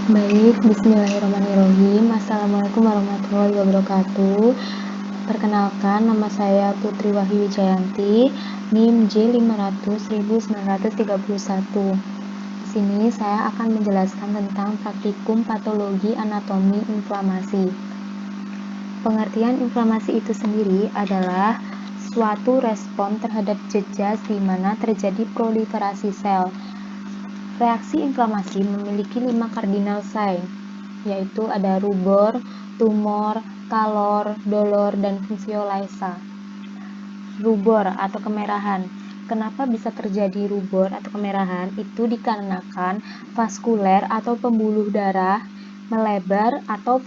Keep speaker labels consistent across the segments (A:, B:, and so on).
A: Baik, bismillahirrahmanirrahim. Assalamualaikum warahmatullahi wabarakatuh. Perkenalkan, nama saya Putri Wahyu Wijayanti, NIM J500 1931. Di sini saya akan menjelaskan tentang praktikum patologi anatomi inflamasi. Pengertian inflamasi itu sendiri adalah suatu respon terhadap jejas di mana terjadi proliferasi sel. Reaksi inflamasi memiliki 5 cardinal sign, yaitu ada rubor, tumor, kalor, dolor, dan fungsio lysa. Rubor atau kemerahan. Kenapa bisa terjadi rubor atau kemerahan? Itu dikarenakan vaskuler atau pembuluh darah melebar atau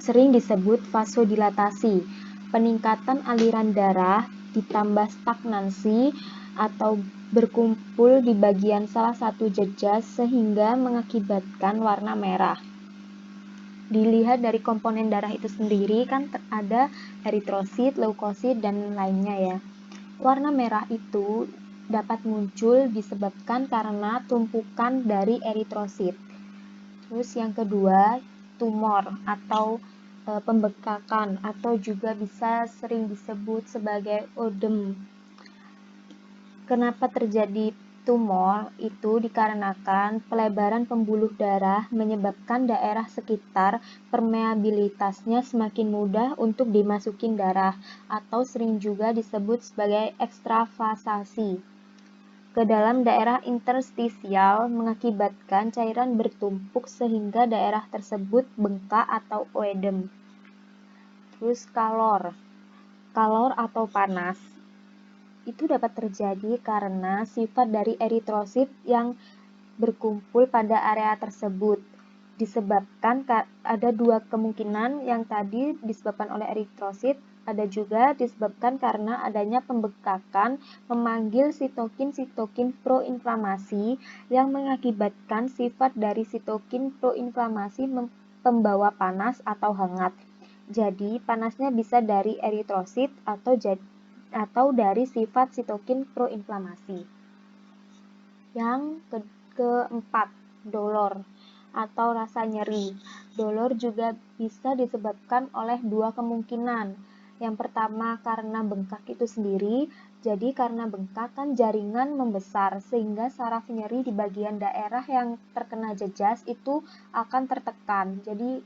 A: sering disebut vasodilatasi. Peningkatan aliran darah ditambah stagnansi atau berkumpul di bagian salah satu jejas sehingga mengakibatkan warna merah. Dilihat dari komponen darah itu sendiri kan ada eritrosit, leukosit, dan lainnya ya. Warna merah itu dapat muncul disebabkan karena tumpukan dari eritrosit. Terus yang kedua, tumor atau pembekakan atau juga bisa sering disebut sebagai odem. Kenapa terjadi tumor? Itu dikarenakan pelebaran pembuluh darah menyebabkan daerah sekitar permeabilitasnya semakin mudah untuk dimasukin darah atau sering juga disebut sebagai ekstravasasi ke dalam daerah interstisial mengakibatkan cairan bertumpuk sehingga daerah tersebut bengkak atau oedem. Terus kalor atau panas itu dapat terjadi karena sifat dari eritrosit yang berkumpul pada area tersebut. Disebabkan ada dua kemungkinan, yang tadi disebabkan oleh eritrosit, ada juga disebabkan karena adanya pembekakan memanggil sitokin proinflamasi yang mengakibatkan sifat dari sitokin proinflamasi pembawa panas atau hangat. Jadi panasnya bisa dari eritrosit atau dari sifat sitokin proinflamasi. Yang keempat, dolor atau rasa nyeri. Dolor juga bisa disebabkan oleh dua kemungkinan. Yang pertama karena bengkak itu sendiri, jadi karena bengkak kan jaringan membesar sehingga saraf nyeri di bagian daerah yang terkena jejas itu akan tertekan, jadi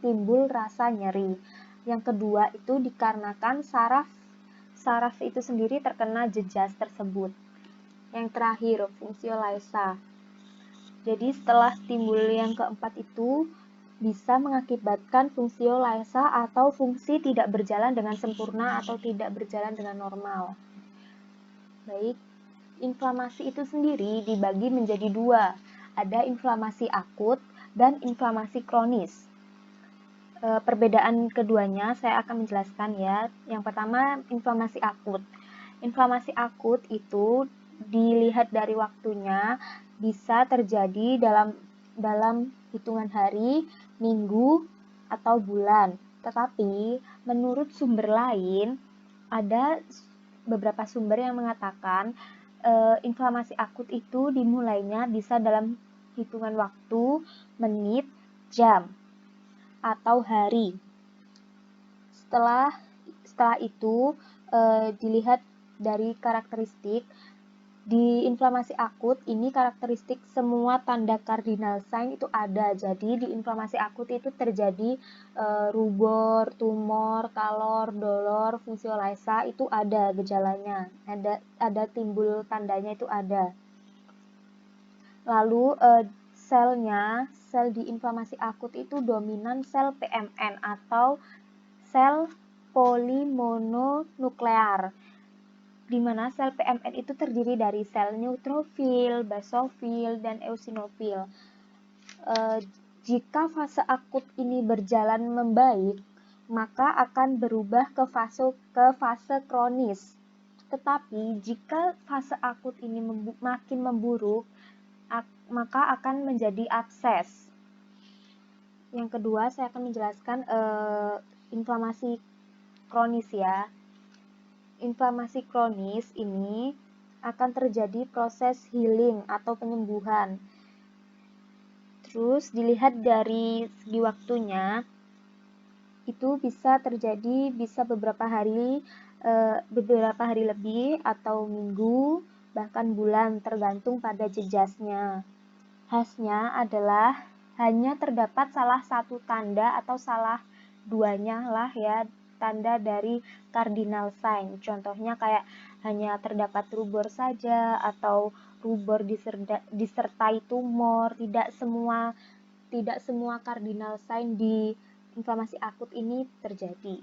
A: timbul rasa nyeri. Yang kedua itu dikarenakan saraf itu sendiri terkena jejas tersebut. Yang terakhir, fungsio lysa. Jadi setelah timbul yang keempat itu bisa mengakibatkan fungsio lysa atau fungsi tidak berjalan dengan sempurna atau tidak berjalan dengan normal. Baik, inflamasi itu sendiri dibagi menjadi dua. Ada inflamasi akut dan inflamasi kronis. Perbedaan keduanya saya akan menjelaskan ya. Yang pertama, inflamasi akut. Inflamasi akut itu dilihat dari waktunya bisa terjadi dalam hitungan hari, minggu, atau bulan. Tetapi menurut sumber lain, ada beberapa sumber yang mengatakan inflamasi akut itu dimulainya bisa dalam hitungan waktu, menit, jam, atau hari. Setelah itu dilihat dari karakteristik. Di inflamasi akut ini karakteristik semua tanda cardinal sign itu ada. Jadi di inflamasi akut itu terjadi rubor, tumor, kalor, dolor, fungsio lysa itu ada gejalanya. Ada timbul tandanya itu ada. Lalu sel di inflamasi akut itu dominan sel PMN atau sel polimononuklear, di mana sel PMN itu terdiri dari sel neutrofil, basofil, dan eosinofil. Jika fase akut ini berjalan membaik, maka akan berubah ke fase kronis. Tetapi jika fase akut ini makin memburuk, maka akan menjadi abses. Yang kedua, saya akan menjelaskan inflamasi kronis ya. Inflamasi kronis ini akan terjadi proses healing atau penyembuhan. Terus dilihat dari segi waktunya, itu bisa terjadi beberapa hari lebih atau minggu, bahkan bulan, tergantung pada jejasnya. Khasnya adalah hanya terdapat salah satu tanda atau salah duanya lah ya, tanda dari cardinal sign. Contohnya kayak hanya terdapat rubor saja atau rubor disertai tumor. Tidak semua cardinal sign di inflamasi akut ini terjadi.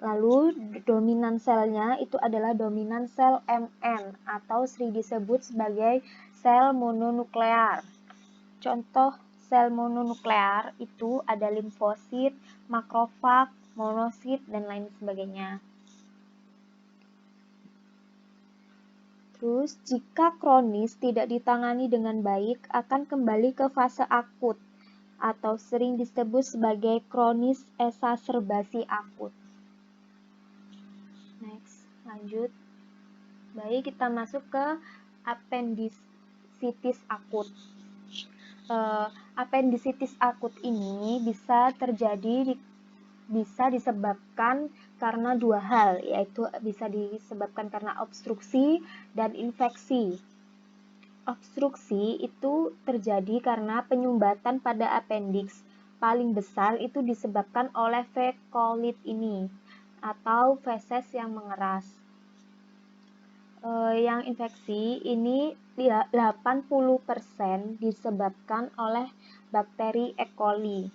A: Lalu dominan selnya itu adalah dominan sel MN atau sering disebut sebagai sel mononuklear. Contoh sel mononuklear itu ada limfosit, makrofag, monosit, dan lain sebagainya. Terus, jika kronis tidak ditangani dengan baik, akan kembali ke fase akut atau sering disebut sebagai kronis exacerbasi akut. Next, lanjut. Baik, kita masuk ke appendicitis akut. Appendicitis akut ini bisa disebabkan karena dua hal, yaitu bisa disebabkan karena obstruksi dan infeksi. Obstruksi itu terjadi karena penyumbatan pada appendix. Paling besar itu disebabkan oleh V. coli ini atau feses yang mengeras. Yang infeksi ini 80% disebabkan oleh bakteri E. coli.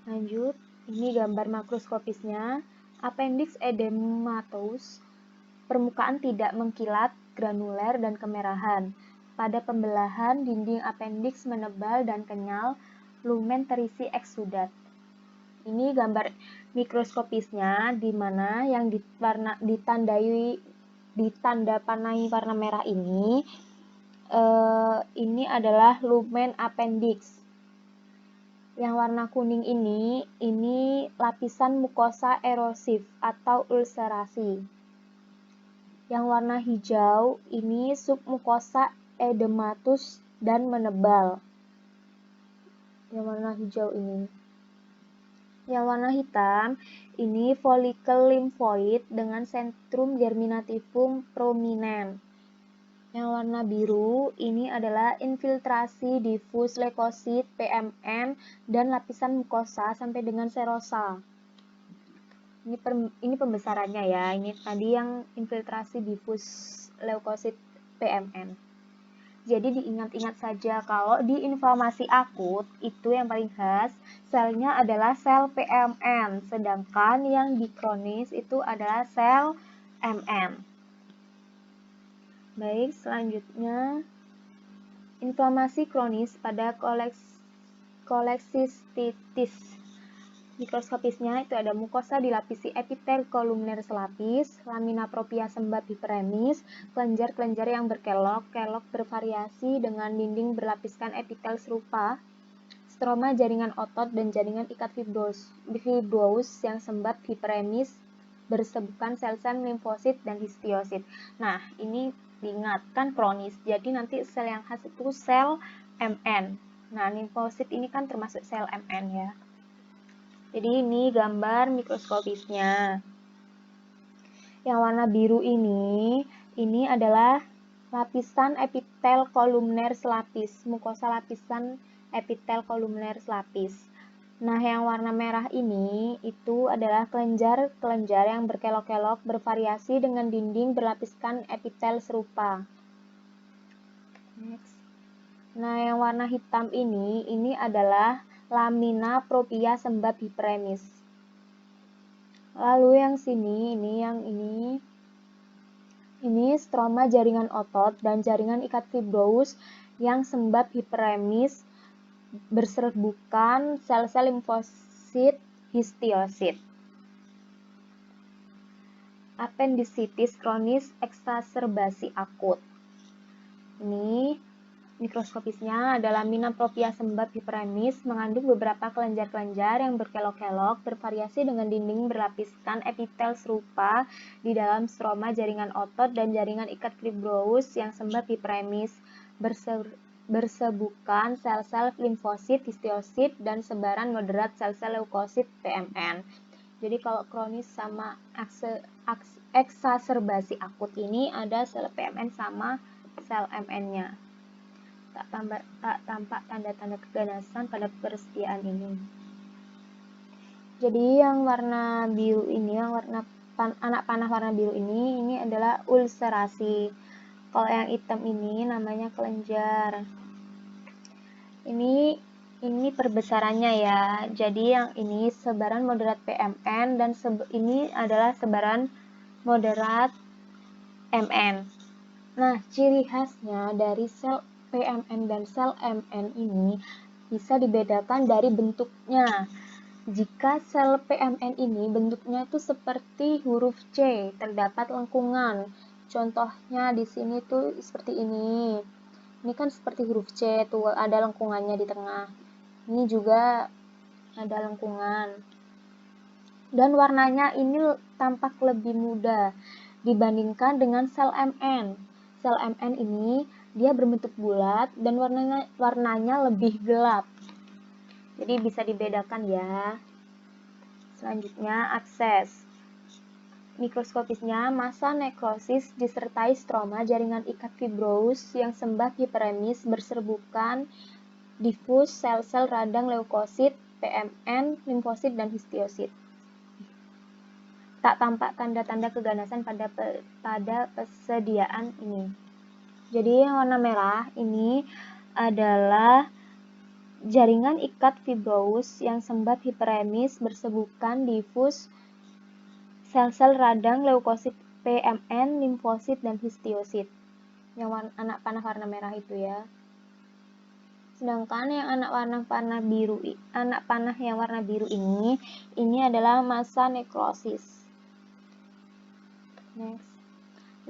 A: Lanjut, ini gambar makroskopisnya. Appendix edematous, permukaan tidak mengkilat, granuler, dan kemerahan. Pada pembelahan, dinding appendix menebal dan kenyal, lumen terisi eksudat. Ini gambar mikroskopisnya, di mana yang ditanda panai warna merah ini adalah lumen appendix. Yang warna kuning ini lapisan mukosa erosif atau ulcerasi. Yang warna hijau ini submukosa edematous dan menebal. Yang warna hijau ini. Yang warna hitam ini folikel limfoid dengan sentrum germinativum prominent. Yang warna biru ini adalah infiltrasi difus leukosit PMN dan lapisan mukosa sampai dengan serosa. Ini pembesarannya ya. Ini tadi yang infiltrasi difus leukosit PMN. Jadi diingat-ingat saja kalau di inflamasi akut itu yang paling khas selnya adalah sel PMN, sedangkan yang di kronis itu adalah sel MN. Baik, selanjutnya inflamasi kronis pada koleksistitis. Mikroskopisnya itu ada mukosa dilapisi epitel kolumner selapis, lamina propria sembab hiperemis, kelenjar-kelenjar yang berkelok-kelok bervariasi dengan dinding berlapiskan epitel serupa, stroma jaringan otot dan jaringan ikat fibrous yang sembab hiperemis bersebukan sel-sel limfosit dan histiosit. Nah, ini diingatkan kronis, jadi nanti sel yang khas itu sel MN. Nah, limfosit ini kan termasuk sel MN ya. Jadi ini gambar mikroskopisnya. Yang warna biru ini adalah lapisan epitel kolumner selapis, mukosa lapisan epitel kolumner selapis. Nah, yang warna merah ini itu adalah kelenjar-kelenjar yang berkelok-kelok bervariasi dengan dinding berlapiskan epitel serupa. Next. Nah, yang warna hitam ini adalah lamina propria sembab hiperemis. Lalu yang ini stroma jaringan otot dan jaringan ikat fibrous yang sembab hiperemis berserbukan sel-sel limfosit histiosit. Appendicitis kronis exacerbasi akut. Ini mikroskopisnya ada lamina propria sembab hiperemis mengandung beberapa kelenjar-kelenjar yang berkelok-kelok bervariasi dengan dinding berlapiskan epitel serupa di dalam stroma jaringan otot dan jaringan ikat fibrous yang sembab hiperemis bersebukan sel-sel limfosit, histiosit, dan sebaran moderat sel-sel leukosit PMN. Jadi kalau kronis sama eksaserbasi akut ini ada sel PMN sama sel MN-nya. Tak tampak tanda-tanda keganasan pada persediaan ini. Jadi yang warna biru ini, yang anak panah warna biru ini adalah ulserasi. Kalau yang hitam ini namanya kelenjar. Ini perbesarannya ya. Jadi yang ini sebaran moderat PMN dan ini adalah sebaran moderat MN. Nah, ciri khasnya dari sel PMN dan sel MN ini bisa dibedakan dari bentuknya. Jika sel PMN ini bentuknya itu seperti huruf C, terdapat lengkungan. Contohnya di sini tuh seperti ini. Ini kan seperti huruf C, tuh ada lengkungannya di tengah. Ini juga ada lengkungan. Dan warnanya ini tampak lebih muda dibandingkan dengan sel MN. Sel MN ini dia berbentuk bulat dan warnanya lebih gelap. Jadi bisa dibedakan ya. Selanjutnya, akses. Mikroskopisnya, massa nekrosis disertai stroma jaringan ikat fibrous yang sembah hiperemis berserbukan difus sel-sel radang leukosit, PMN, limfosit, dan histiosit. Tak tampak tanda-tanda keganasan pada persediaan ini. Jadi yang warna merah ini adalah jaringan ikat fibrous yang sembat hiperemis bersebukan difus sel-sel radang leukosit PMN, limfosit, dan histiosit. Yang anak panah warna merah itu ya. Sedangkan yang anak panah yang warna biru ini adalah massa nekrosis. Next.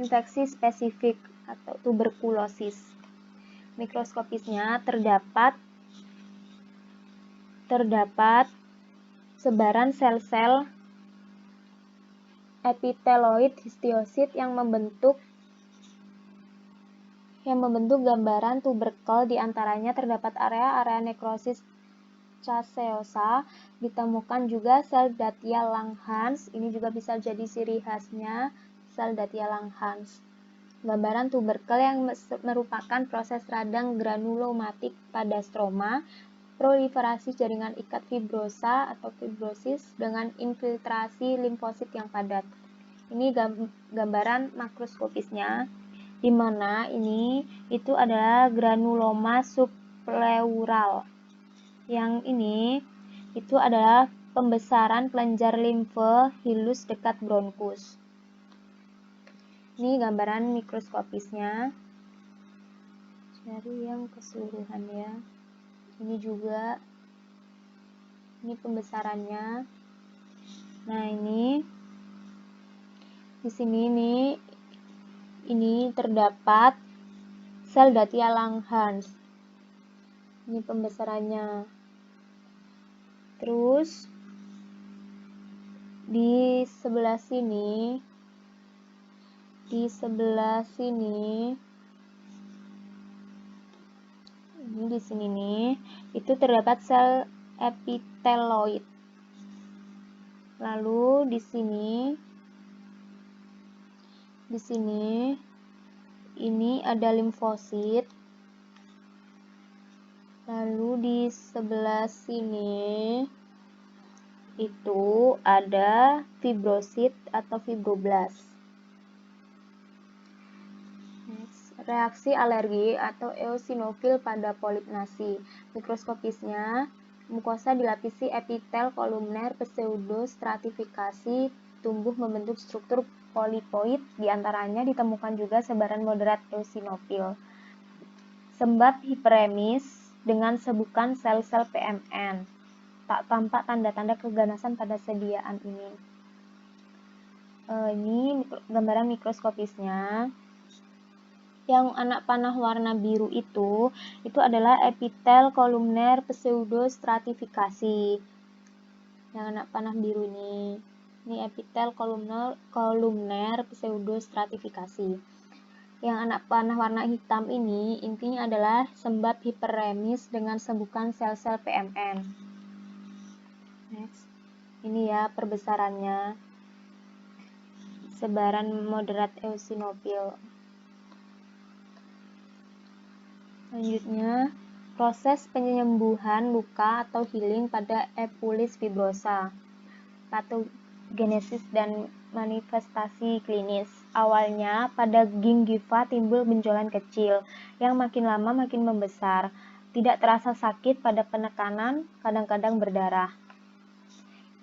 A: Infeksi spesifik atau tuberkulosis. Mikroskopisnya terdapat sebaran sel-sel epiteloid histiosit yang membentuk gambaran tuberkel. Di antaranya terdapat area-area nekrosis caseosa. Ditemukan juga sel Datia Langhans. Ini juga bisa jadi ciri khasnya sel Datia Langhans. Gambaran tuberkel yang merupakan proses radang granulomatik pada stroma, proliferasi jaringan ikat fibrosa atau fibrosis dengan infiltrasi limfosit yang padat. Ini gambaran makroskopisnya, di mana itu adalah granuloma subpleural. Yang ini itu adalah pembesaran kelenjar limfe hilus dekat bronkus. Ini gambaran mikroskopisnya. Cari yang keseluruhan ya. Ini juga, ini pembesarannya. Nah ini di sini ini terdapat sel Datia Langhans. Ini pembesarannya. Terus di sebelah sini ini di sini nih, itu terdapat sel epiteloid. Lalu di sini ini ada limfosit. Lalu di sebelah sini itu ada fibrosit atau fibroblast. Reaksi alergi atau eosinofil pada polip nasi. Mikroskopisnya, mukosa dilapisi epitel kolumner pseudostratifikasi tumbuh membentuk struktur polipoid, diantaranya ditemukan juga sebaran moderat eosinofil. Sembab hiperemis dengan sebukan sel-sel PMN. Tak tampak tanda-tanda keganasan pada sediaan ini. Ini gambaran mikroskopisnya. Yang anak panah warna biru itu adalah epitel kolumner pseudostratifikasi. Yang anak panah biru ini epitel kolumner pseudostratifikasi. Yang anak panah warna hitam ini intinya adalah sebab hiperemis dengan sebukan sel-sel PMN. Next. Ini ya perbesarannya. Sebaran moderat eosinofil. Selanjutnya, proses penyembuhan luka atau healing pada epulis fibrosa. Patogenesis dan manifestasi klinis. Awalnya, pada gingiva timbul benjolan kecil yang makin lama makin membesar. Tidak terasa sakit pada penekanan, kadang-kadang berdarah.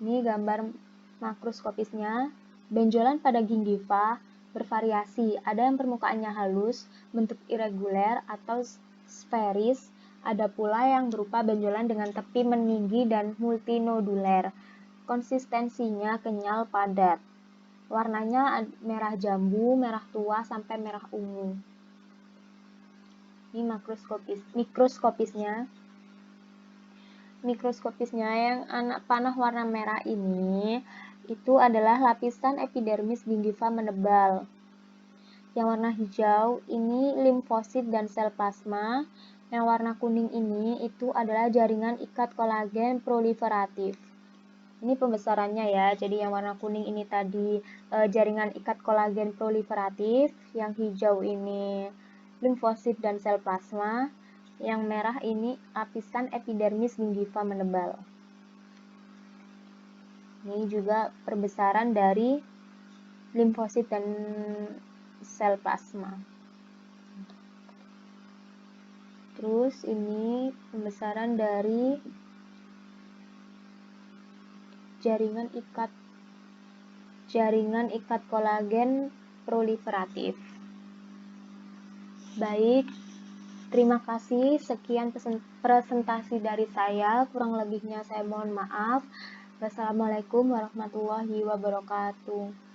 A: Ini gambar makroskopisnya. Benjolan pada gingiva bervariasi. Ada yang permukaannya halus, bentuk irregular atau sferis. Ada pula yang berupa benjolan dengan tepi meninggi dan multinodular. Konsistensinya kenyal padat. Warnanya merah jambu, merah tua, sampai merah ungu. Ini mikroskopisnya. Mikroskopisnya yang anak panah warna merah ini itu adalah lapisan epidermis gingiva menebal. Yang warna hijau ini limfosit dan sel plasma. Yang warna kuning ini itu adalah jaringan ikat kolagen proliferatif. Ini pembesarannya ya. Jadi yang warna kuning ini tadi jaringan ikat kolagen proliferatif, yang hijau ini limfosit dan sel plasma. Yang merah ini lapisan epidermis gingiva menebal. Ini juga perbesaran dari limfosit dan sel plasma. Terus ini pembesaran dari jaringan ikat kolagen proliferatif. Baik, terima kasih. Sekian presentasi dari saya. Kurang lebihnya saya mohon maaf. Wassalamualaikum warahmatullahi wabarakatuh.